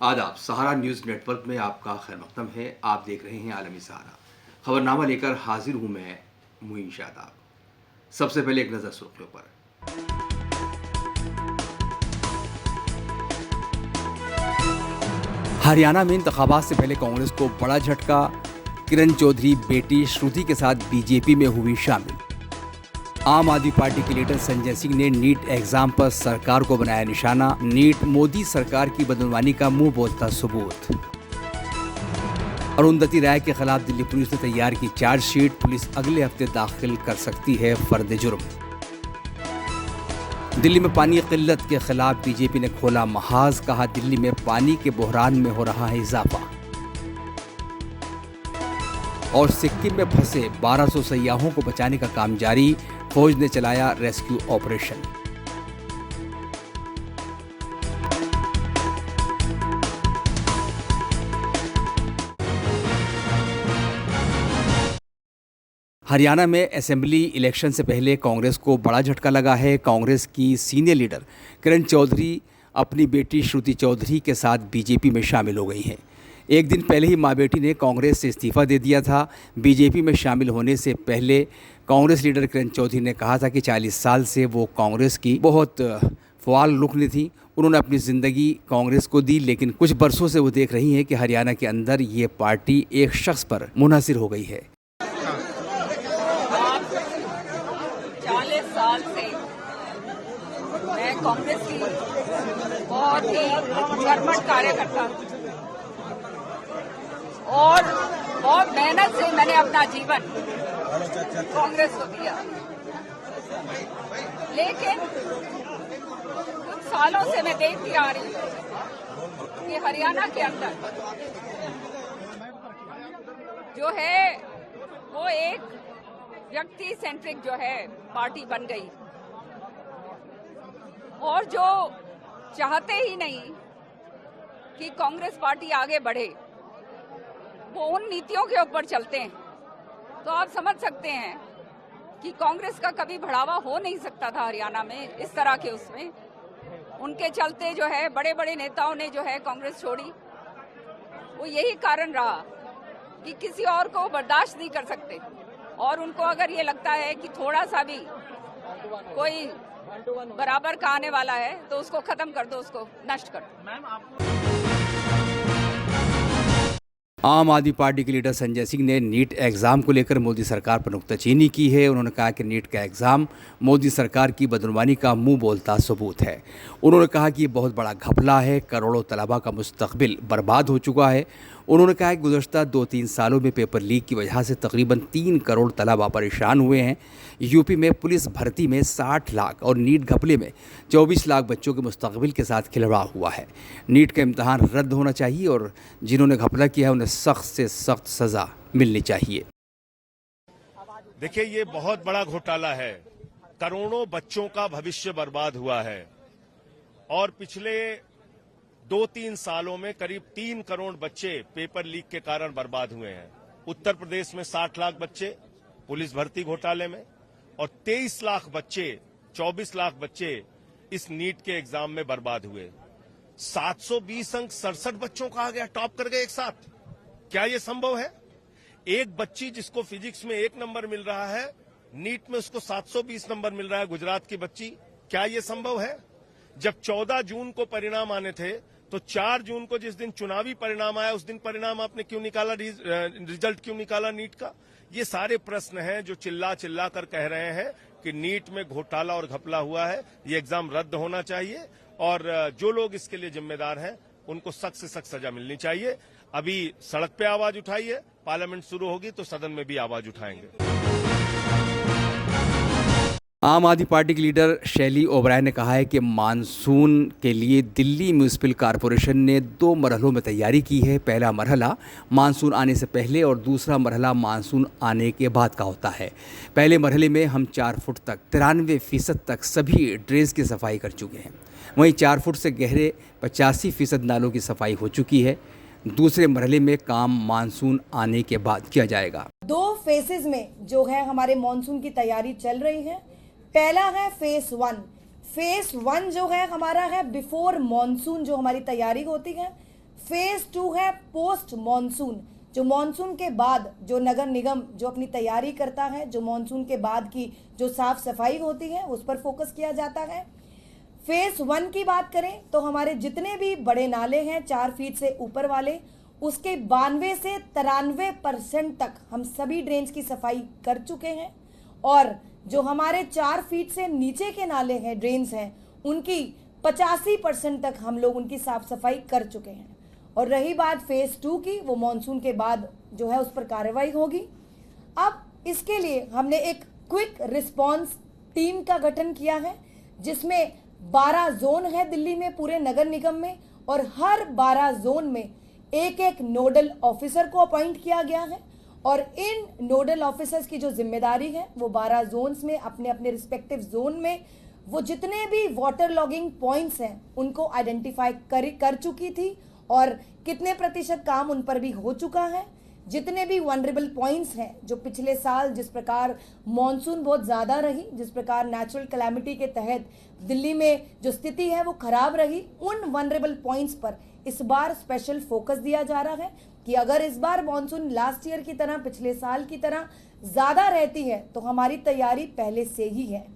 आदाब। सहारा news network में आपका खैर मकदम है। आप देख रहे हैं आलमी सहारा। खबरनामा लेकर हाजिर हूं मैं मुइन शादाब। सबसे पहले एक नज़र सुर्खियों पर। हरियाणा में इंतखाबात से पहले कांग्रेस को बड़ा झटका। किरण चौधरी बेटी श्रुति के साथ बीजेपी में हुई शामिल। आम आदमी पार्टी के लीडर संजय सिंह ने नीट एग्जाम पर सरकार को बनाया निशाना। नीट मोदी सरकार की बदनवानी का मुंह बोलता सबूत। अरुंधति राय के खिलाफ दिल्ली पुलिस ने तैयार की चार्जशीट। पुलिस अगले हफ्ते दाखिल कर सकती है फर्द जुर्म। दिल्ली में पानी की किल्लत के खिलाफ बीजेपी ने खोला महाज। कहा दिल्ली में पानी के बहरान में हो रहा है इजाफा। और सिक्किम में फंसे 1200 सयाहों को बचाने का काम जारी। फौज ने चलाया रेस्क्यू ऑपरेशन। हरियाणा में असेंबली इलेक्शन से पहले कांग्रेस को बड़ा झटका लगा है। कांग्रेस की सीनियर लीडर किरण चौधरी अपनी बेटी श्रुति चौधरी के साथ बीजेपी में शामिल हो गई हैं। एक दिन पहले ही मां बेटी ने कांग्रेस से इस्तीफा दे दिया था। बीजेपी में शामिल होने से पहले कांग्रेस लीडर किरण चौधरी ने कहा था कि 40 साल से वो कांग्रेस की बहुत फ़आल रुकन थी। उन्होंने अपनी ज़िंदगी कांग्रेस को दी, लेकिन कुछ बरसों से वो देख रही हैं कि हरियाणा के अंदर ये पार्टी एक शख्स पर मुनहसर हो गई है। 40 साल से मैं कांग्रेस की बहुत ही कर्मठ कार्यकर्ता हूं और बहुत मेहनत से मैंने अपना जीवन कांग्रेस को दिया। लेकिन कुछ सालों से मैं देखती आ रही हूं कि हरियाणा के अंदर जो है वो एक व्यक्ति सेंट्रिक जो है पार्टी बन गई और जो चाहते ही नहीं कि कांग्रेस पार्टी आगे बढ़े वो उन नीतियों के ऊपर चलते हैं। तो आप समझ सकते हैं कि कांग्रेस का कभी बढ़ावा हो नहीं सकता था हरियाणा में इस तरह के उसमें। उनके चलते जो है बड़े बड़े नेताओं ने जो है कांग्रेस छोड़ी। वो यही कारण रहा कि किसी और को बर्दाश्त नहीं कर सकते और उनको अगर ये लगता है कि थोड़ा सा भी कोई बराबर का आने वाला है तो उसको खत्म कर दो, उसको नष्ट कर दो। आम आदमी पार्टी के लीडर संजय सिंह ने नीट एग्ज़ाम को लेकर मोदी सरकार पर नुक्ताचीनी की है। उन्होंने कहा कि नीट का एग्ज़ाम मोदी सरकार की बदनवानी का मुंह बोलता सबूत है। उन्होंने कहा कि ये बहुत बड़ा घपला है। करोड़ों तलबा का मुस्तकबिल बर्बाद हो चुका है। उन्होंने कहा कि गुज़श्ता 2-3 सालों में पेपर लीक की वजह से तकरीबन 3 करोड़ तलबा परेशान हुए हैं। यूपी में पुलिस भर्ती में 60 लाख और नीट घपले में 24 लाख बच्चों के मुस्तकबिल के साथ खिलवाड़ हुआ है। नीट का इम्तहान रद्द होना चाहिए और जिन्होंने घपला किया है उन्हें सख्त से सख्त सज़ा मिलनी चाहिए। देखिए, ये बहुत बड़ा घोटाला है। करोड़ों बच्चों का भविष्य बर्बाद हुआ है और पिछले 2-3 सालों में करीब 3 करोड़ बच्चे पेपर लीक के कारण बर्बाद हुए हैं। उत्तर प्रदेश में 60 लाख बच्चे पुलिस भर्ती घोटाले में और 23 लाख बच्चे 24 लाख बच्चे इस नीट के एग्जाम में बर्बाद हुए। 720 अंक 67 बच्चों का आ गया, टॉप कर गए एक साथ। क्या यह संभव है? एक बच्ची जिसको फिजिक्स में 1 नंबर मिल रहा है, नीट में उसको 720 नंबर मिल रहा है, गुजरात की बच्ची। क्या यह संभव है? जब 14 जून को परिणाम आने थे तो 4 जून को जिस दिन चुनावी परिणाम आया उस दिन परिणाम आपने क्यों निकाला, रिजल्ट क्यों निकाला नीट का? ये सारे प्रश्न हैं जो चिल्ला चिल्ला कर कह रहे हैं कि नीट में घोटाला और घपला हुआ है। ये एग्जाम रद्द होना चाहिए और जो लोग इसके लिए जिम्मेदार हैं उनको सख्त से सख्त सजा मिलनी चाहिए। अभी सड़क पे आवाज उठाई है, पार्लियामेंट शुरू होगी तो सदन में भी आवाज उठाएंगे। आम आदमी पार्टी की लीडर शैली ओबराय ने कहा है कि मानसून के लिए दिल्ली म्यूनिसिपल कॉरपोरेशन ने 2 मरहलों में तैयारी की है। पहला मरहला मानसून आने से पहले और दूसरा मरहला मानसून आने के बाद का होता है। पहले मरहले में हम 4 फुट तक 93% तक सभी ड्रेज की सफाई कर चुके हैं। वहीं 4 फुट से गहरे 85% नालों की सफाई हो चुकी है। दूसरे मरहले में काम मानसून आने के बाद किया जाएगा। 2 फेजेस में जो है हमारे मानसून की तैयारी चल रही है। पहला है फेज 1 जो है हमारा है बिफोर मॉनसून जो हमारी तैयारी होती है। फेज 2 है पोस्ट मॉनसून, जो मॉनसून के बाद जो नगर निगम जो अपनी तैयारी करता है, जो मॉनसून के बाद की जो साफ सफाई होती है उस पर फोकस किया जाता है। फेज 1 की बात करें तो हमारे जितने भी बड़े नाले हैं 4 फीट से ऊपर वाले, उसके 92 से 93% तक हम सभी ड्रेन्स की सफाई कर चुके हैं। और जो हमारे 4 फीट से नीचे के नाले हैं, ड्रेन्स हैं, उनकी 85% तक हम लोग उनकी साफ सफाई कर चुके हैं। और रही बात फेज 2 की, वो मॉनसून के बाद जो है उस पर कार्रवाई होगी। अब इसके लिए हमने एक क्विक रिस्पांस टीम का गठन किया है, जिसमें 12 जोन है दिल्ली में पूरे नगर निगम में, और हर 12 जोन में एक एक नोडल ऑफिसर को अपॉइंट किया गया है। और इन नोडल ऑफिसर्स की जो जिम्मेदारी है वो 12 जोन्स में अपने अपने रिस्पेक्टिव जोन में वो जितने भी वाटर लॉगिंग पॉइंट्स हैं उनको आइडेंटिफाई कर चुकी थी, और कितने प्रतिशत काम उन पर भी हो चुका है। जितने भी वनरेबल पॉइंट्स हैं, जो पिछले साल जिस प्रकार मॉनसून बहुत ज़्यादा रही, जिस प्रकार नेचुरल कैलामिटी के तहत दिल्ली में जो स्थिति है वो खराब रही, उन वनरेबल पॉइंट्स पर इस बार स्पेशल फोकस दिया जा रहा है कि अगर इस बार मॉनसून लास्ट ईयर की तरह, पिछले साल की तरह ज़्यादा रहती है तो हमारी तैयारी पहले से ही है।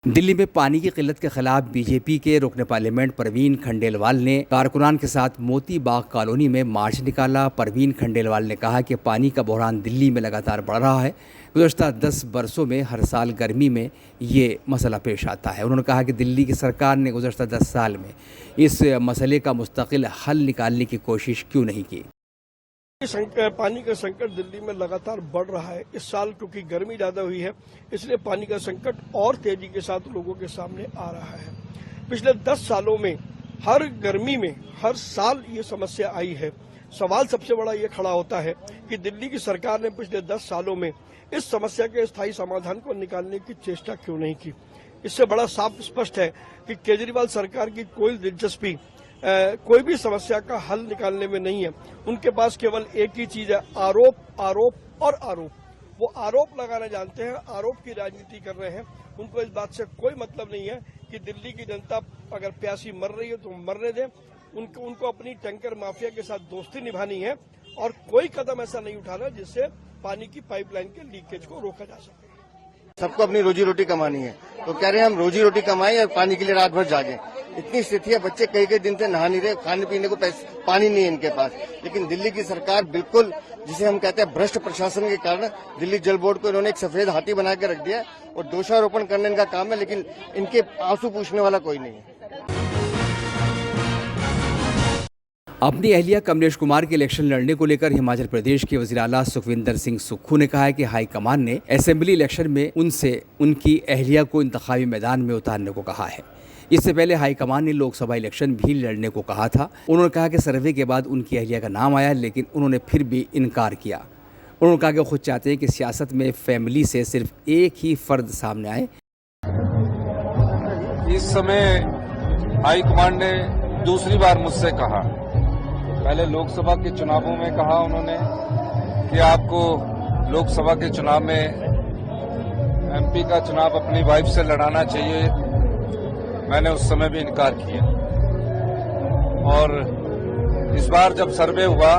दिल्ली में पानी की किल्लत के खिलाफ बीजेपी के रुकन पार्लियामेंट परवीन खंडेलवाल ने कारकुनान के साथ मोती बाग कॉलोनी में मार्च निकाला। परवीन खंडेलवाल ने कहा कि पानी का बहरान दिल्ली में लगातार बढ़ रहा है। गुज़श्ता 10 बरसों में हर साल गर्मी में ये मसला पेश आता है। उन्होंने कहा कि दिल्ली की सरकार ने गुज़श्ता 10 साल में इस मसले का मुस्तकिल हल निकालने की कोशिश क्यों नहीं की। पानी का संकट दिल्ली में लगातार बढ़ रहा है। इस साल क्योंकि गर्मी ज्यादा हुई है, इसलिए पानी का संकट और तेजी के साथ लोगों के सामने आ रहा है। पिछले 10 सालों में हर गर्मी में हर साल ये समस्या आई है। सवाल सबसे बड़ा ये खड़ा होता है कि दिल्ली की सरकार ने पिछले 10 सालों में इस समस्या के स्थायी समाधान को निकालने की चेष्टा क्यों नहीं की। इससे बड़ा साफ स्पष्ट है कि केजरीवाल सरकार की कोई दिलचस्पी कोई भी समस्या का हल निकालने में नहीं है। उनके पास केवल एक ही चीज है, आरोप, आरोप और आरोप। वो आरोप लगाना जानते हैं, आरोप की राजनीति कर रहे हैं। उनको इस बात से कोई मतलब नहीं है कि दिल्ली की जनता अगर प्यासी मर रही है तो मरने दें। उनको अपनी टैंकर माफिया के साथ दोस्ती निभानी है और कोई कदम ऐसा नहीं उठाना जिससे पानी की पाइपलाइन के लीकेज को रोका जा सके। सबको अपनी रोजी रोटी कमानी है, तो कह रहे हैं हम रोजी रोटी कमाएं और पानी के लिए रात भर जागें। इतनी स्थिति है, बच्चे कई दिन से नहा नहीं रहे, खाने पीने को पानी नहीं है इनके पास। लेकिन दिल्ली की सरकार बिल्कुल, जिसे हम कहते हैं भ्रष्ट प्रशासन के कारण, दिल्ली जल बोर्ड को इन्होंने एक सफेद हाथी बना के रख दिया और दोषारोपण करने इनका काम है, लेकिन इनके आंसू पूछने वाला कोई नहीं है। अपनी अहलिया कमलेश कुमार के इलेक्शन लड़ने को लेकर हिमाचल प्रदेश के वज़ीर आला सुखविंदर सिंह सुक्खू ने कहा है कि हाईकमान ने असेंबली इलेक्शन में उनसे उनकी अहलिया को इंतखाबी मैदान में उतारने को कहा है। इससे पहले हाईकमान ने लोकसभा इलेक्शन भी लड़ने को कहा था। उन्होंने कहा कि सर्वे के बाद उनकी अहलिया का नाम आया, लेकिन उन्होंने फिर भी इनकार किया। उन्होंने कहा कि वो खुद चाहते हैं कि सियासत में फैमिली से सिर्फ एक ही फर्द सामने आए। इस समय हाईकमान ने दूसरी बार मुझसे कहा, पहले लोकसभा के चुनावों में कहा उन्होंने कि आपको लोकसभा के चुनाव में एमपी का चुनाव अपनी वाइफ से लड़ाना चाहिए। मैंने उस समय भी इनकार किया और इस बार जब सर्वे हुआ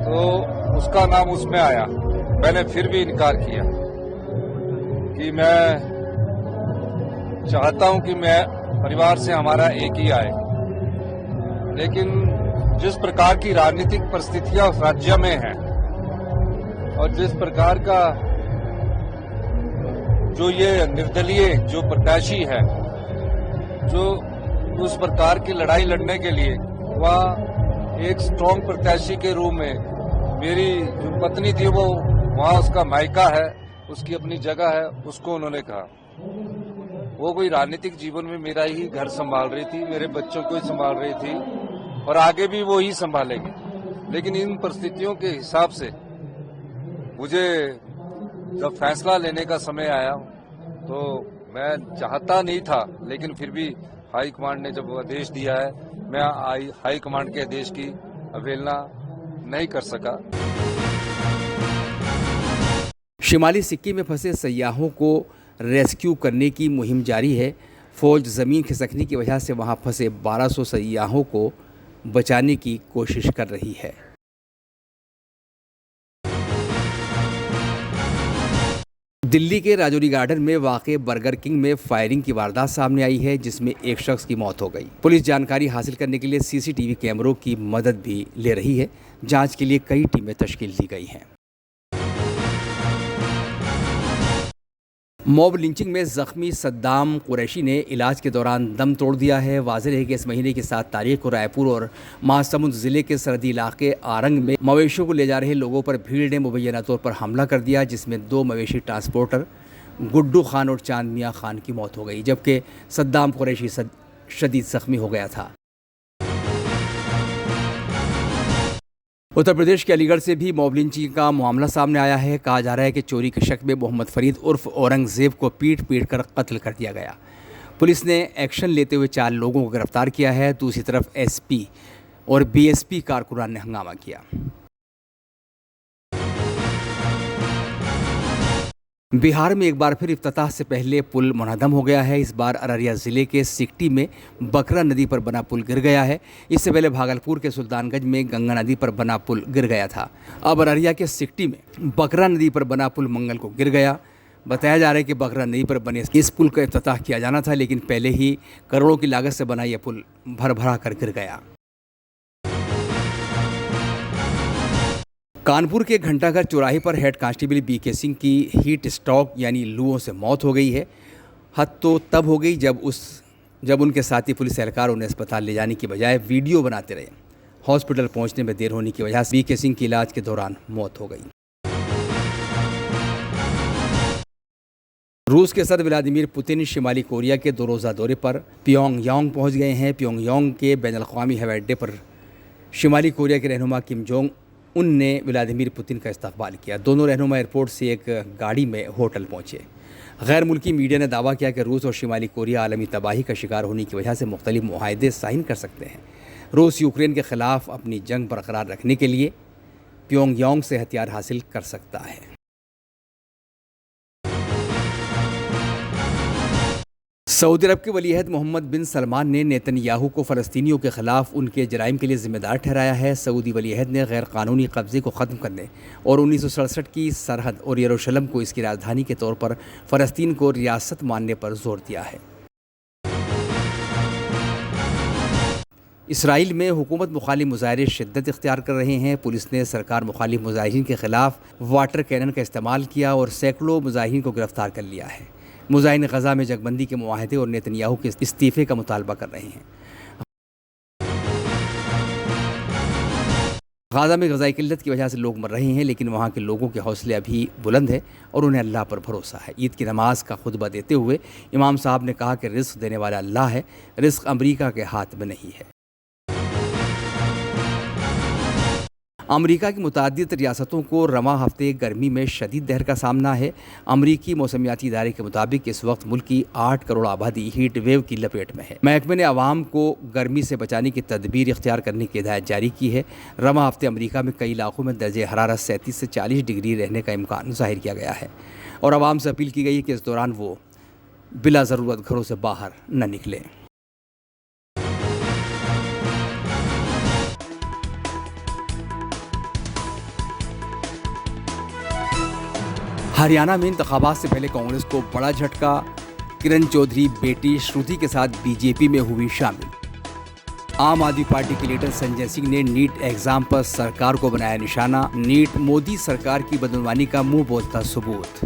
तो उसका नाम उसमें आया। मैंने फिर भी इनकार किया कि मैं चाहता हूं कि मैं परिवार से हमारा एक ही आए, लेकिन जिस प्रकार की राजनीतिक परिस्थितियां उस राज्य में हैं और जिस प्रकार का जो ये निर्दलीय जो प्रत्याशी है, जो उस प्रकार की लड़ाई लड़ने के लिए वह एक स्ट्रांग प्रत्याशी के रूप में, मेरी जो पत्नी थी वो वहाँ उसका मायका है, उसकी अपनी जगह है, उसको उन्होंने कहा। वो कोई राजनीतिक जीवन में मेरा ही घर संभाल रही थी, मेरे बच्चों को ही संभाल रही थी और आगे भी वो ही संभालेगी। लेकिन इन परिस्थितियों के हिसाब से मुझे जब फैसला लेने का समय आया तो मैं चाहता नहीं था, लेकिन फिर भी हाईकमांड ने जब आदेश दिया है, मैं हाईकमांड के आदेश की अवहेलना नहीं कर सका। शिमाली सिक्किम में फंसे सयाहों को रेस्क्यू करने की मुहिम जारी है। फौज ज़मीन खिसकने की वजह से वहां फंसे 1200 सयाहों को बचाने की कोशिश कर रही है। दिल्ली के राजौरी गार्डन में वाक़े बर्गर किंग में फायरिंग की वारदात सामने आई है, जिसमें एक शख्स की मौत हो गई। पुलिस जानकारी हासिल करने के लिए सीसीटीवी कैमरों की मदद भी ले रही है। जांच के लिए कई टीमें तश्कील दी गई हैं। मॉब लिंचिंग में जख्मी सद्दाम कुरैशी ने इलाज के दौरान दम तोड़ दिया है। वाज़ेह है कि इस महीने की 7 तारीख को रायपुर और महासमुंद ज़िले के सरहदी इलाके आरंग में मवेशियों को ले जा रहे लोगों पर भीड़ ने मुबैना तौर पर हमला कर दिया, जिसमें 2 मवेशी ट्रांसपोर्टर गुड्डू खान और चांद मियाँ खान की मौत हो गई, जबकि सद्दाम कुरैशी शदीद ज़ख्मी हो गया था। उत्तर प्रदेश के अलीगढ़ से भी मॉब लिंचिंग का मामला सामने आया है। कहा जा रहा है कि चोरी के शक में मोहम्मद फरीद उर्फ औरंगज़ेब को पीट कर कत्ल कर दिया गया। पुलिस ने एक्शन लेते हुए 4 लोगों को गिरफ्तार किया है। दूसरी तरफ एसपी और बीएसपी कारकुनान ने हंगामा किया। बिहार में एक बार फिर इफ्तिताह से पहले पुल मुनहदम हो गया है। इस बार अररिया ज़िले के सिकटी में बकरा नदी पर बना पुल गिर गया है। इससे पहले भागलपुर के सुल्तानगंज में गंगा नदी पर बना पुल गिर गया था। अब अररिया के सिकटी में बकरा नदी पर बना पुल मंगल को गिर गया। बताया जा रहा है कि बकरा नदी पर बने इस पुल का इफ्तिताह किया जाना था, लेकिन पहले ही करोड़ों की लागत से बना यह पुल भर कर गिर गया। कानपुर के घंटाघर चौराहे पर हेड कांस्टेबल बीके सिंह की हीट स्ट्रोक यानी लूओं से मौत हो गई है। हद तो तब हो गई जब उनके साथी पुलिस एहलकार उन्हें अस्पताल ले जाने की बजाय वीडियो बनाते रहे। हॉस्पिटल पहुंचने में देर होने की वजह से बीके सिंह की इलाज के दौरान मौत हो गई। रूस के सदर व्लादिमीर पुतिन शिमाली कोरिया के 2 रोज़ा दौरे पर प्योंगयांग पहुंच गए हैं। प्योंगयांग के बैनुल-अक़वामी हवाई अड्डे पर शिमाली कोरिया के रहनुमा किम जोंग उनने व्लादिमीर पुतिन का इस्तकबाल किया। दोनों रहनुमा एयरपोर्ट से एक गाड़ी में होटल पहुंचे। गैर मुल्की मीडिया ने दावा किया कि रूस और शिमाली कोरिया आलमी तबाही का शिकार होने की वजह से मुख्तलिफ मुआहदे साइन कर सकते हैं। रूस यूक्रेन के ख़िलाफ़ अपनी जंग बरकरार रखने के लिए प्योंगयांग से हथियार हासिल कर सकता है। सऊदी अरब के वली अहद मोहम्मद बिन सलमान ने नेतन्याहू को फ़लस्तीनियों के ख़िलाफ़ उनके जराइम के लिए ज़िम्मेदार ठहराया है। सऊदी वली अहद ने गैर कानूनी कब्ज़े को ख़त्म करने और 1967 की सरहद और यरूशलेम को इसकी राजधानी के तौर पर फ़लस्तीन को रियासत मानने पर जोर दिया है। इसराइल में हुकूमत मुखालिफ मुजाहिरे शिद्दत इख्तियार कर रहे हैं। पुलिस ने सरकार मुखालिफ मुजाहिरीन के ख़िलाफ़ वाटर कैनन का इस्तेमाल किया और सैकड़ों मुजाहिरीन को गिरफ्तार कर लिया है। मुजाहिरीन गज़ा में जगबंदी के मुआहदे और नेतन्याहू के इस्तीफ़े का मुतालबा कर रहे हैं। गाज़ा में ग़ज़ाई किल्लत की वजह से लोग मर रहे हैं, लेकिन वहाँ के लोगों के हौसले अभी बुलंद है और उन्हें अल्लाह पर भरोसा है। ईद की नमाज का खुतबा देते हुए इमाम साहब ने कहा कि रिज़्क़ देने वाला अल्लाह है, रिज़्क़ अमरीका के हाथ में नहीं है। अमरीका की मुतादिद रियासतों को रवां हफ्ते गर्मी में शदीद दहर का सामना है। अमरीकी मौसमियाती इदारे के मुताबिक इस वक्त मुल्क की 8 करोड़ आबादी हीट वेव की लपेट में है। महकमे ने आवाम को गर्मी से बचाने की तदबीर इख्तियार करने की हिदायत जारी की है। रवां हफ्ते अमरीका में कई इलाकों में दर्जे हरारत 37 से 40 डिग्री रहने का इम्कान जाहिर किया गया है और आवाम से अपील की गई है कि इस दौरान वो बिला ज़रूरत घरों से बाहर न निकलें। हरियाणा में इंतखाबात से पहले कांग्रेस को बड़ा झटका। किरण चौधरी बेटी श्रुति के साथ बीजेपी में हुई शामिल। आम आदमी पार्टी के लीडर संजय सिंह ने नीट एग्जाम पर सरकार को बनाया निशाना। नीट मोदी सरकार की बदनवानी का मुंह बोलता सबूत।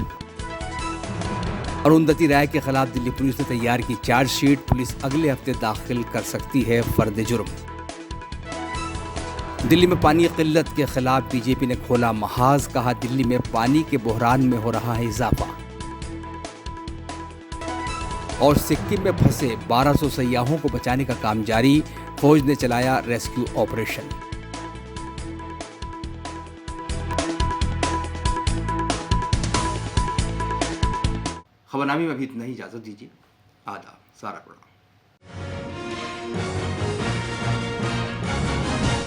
अरुंधति राय के खिलाफ दिल्ली पुलिस ने तैयार की चार्जशीट। पुलिस अगले हफ्ते दाखिल कर सकती है फर्द जुर्म। दिल्ली में पानी की किल्लत के खिलाफ बीजेपी ने खोला महाज। कहा दिल्ली में पानी के बहरान में हो रहा है इजाफा। और सिक्किम में फंसे 1200 सयाहों को बचाने का काम जारी। फौज ने चलाया रेस्क्यू ऑपरेशन। खबरनामे में अभी इतना ही, इजाजत दीजिए। आदाब, सारा प्रणाम।